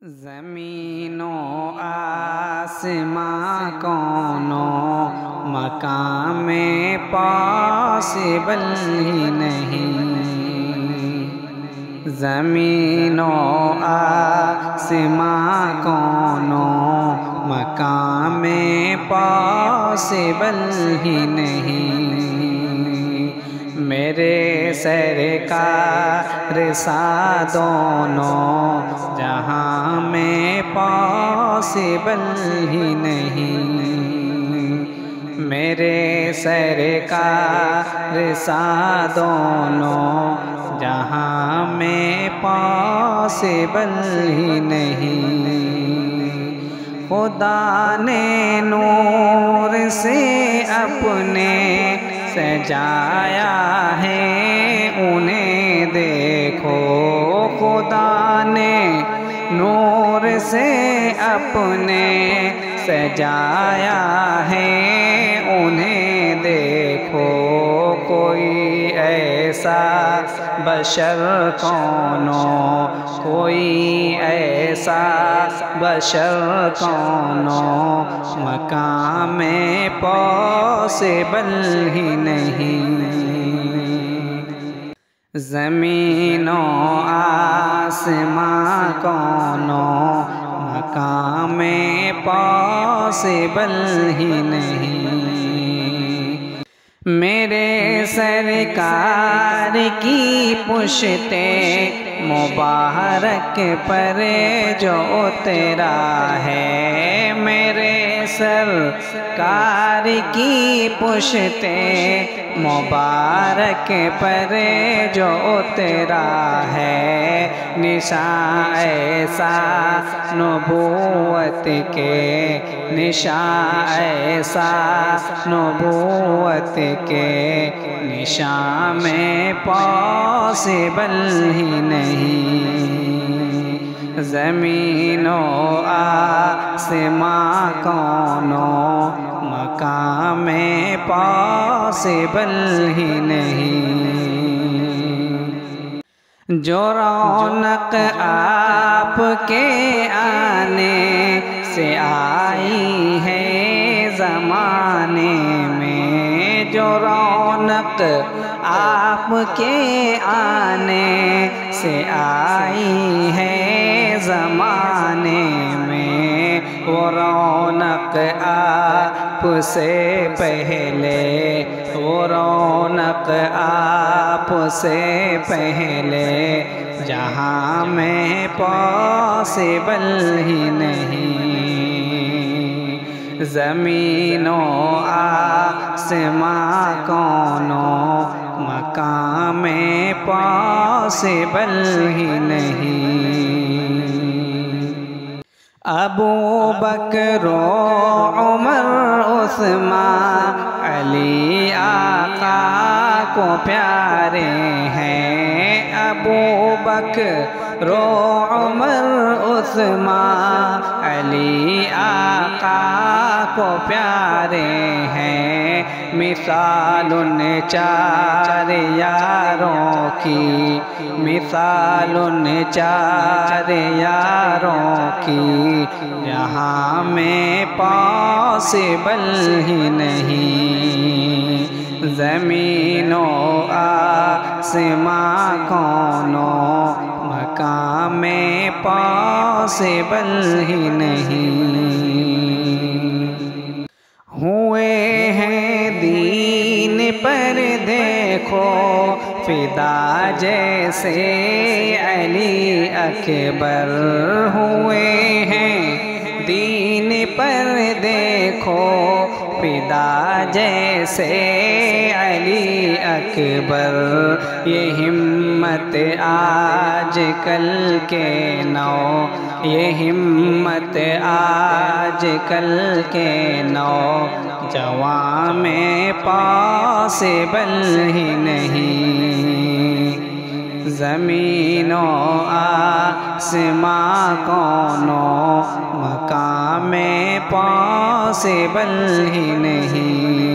زمین و آسماں کونوں مقام پاسبل ہی نہیں، زمین و آسماں کونوں مقام پاسبل ہی نہیں، میرے سرکار سا دونوں جہاں میں پاسبل ہی نہیں، میرے سرکار سا دونوں جہاں میں پاسبل ہی نہیں، خدا نے نور سے اپنے سجایا ہے انہیں دیکھو، خدا نے نور سے اپنے سجایا ہے انہیں دیکھو، کوئی ایسا بشر کونوں، کوئی ایسا بشر کونوں مقام پاسبل ہی نہیں، زمین و آسماں کونوں مقام پاسبل ہی نہیں، میرے سرکار کی پشت مبارک پر جو اترا ہے، میرے سرکار کی پشت مبارک پر جو اترا ہے، نشان ایسا نبوت کے، نشان ایسا نبوت کے نشان میں پاسبل ہی نہیں، زمین و آسماں کونوں مقام پاسبل ہی نہیں، جو رونق آپ کے آنے سے آئی ہے زمانے میں، جو رونق آپ کے آنے سے آئی ہے زمانے میں، وہ رونق آپ سے پہلے، وہ رونق آپ سے پہلے جہاں میں پاسبل ہی نہیں، زمین و آسماں کونوں مقام پاسبل ہی نہیں، ابو بکر و عمر عثمان علی آقا کو پیارے ہیں، ابو بکر و عمر عثمان علی آقا کو پیارے ہیں، مثال ان چار یاروں کی، مثال ان چار یاروں کی جہاں میں پاسبل ہی نہیں، زمین و آسماں کونوں مقام پاسبل ہی نہیں، ہوئے ہیں دین پر دیکھو فدا جیسے علی اکبر، ہوئے ہیں دین پر دیکھو فدا جیسے علی اکبر، یہ ہمت آج کل کے نو، یہ ہمت آج کل کے نو جوان میں پاسبل ہی نہیں، زمین و آسماں کونوں مقام پاسبل ہی نہیں،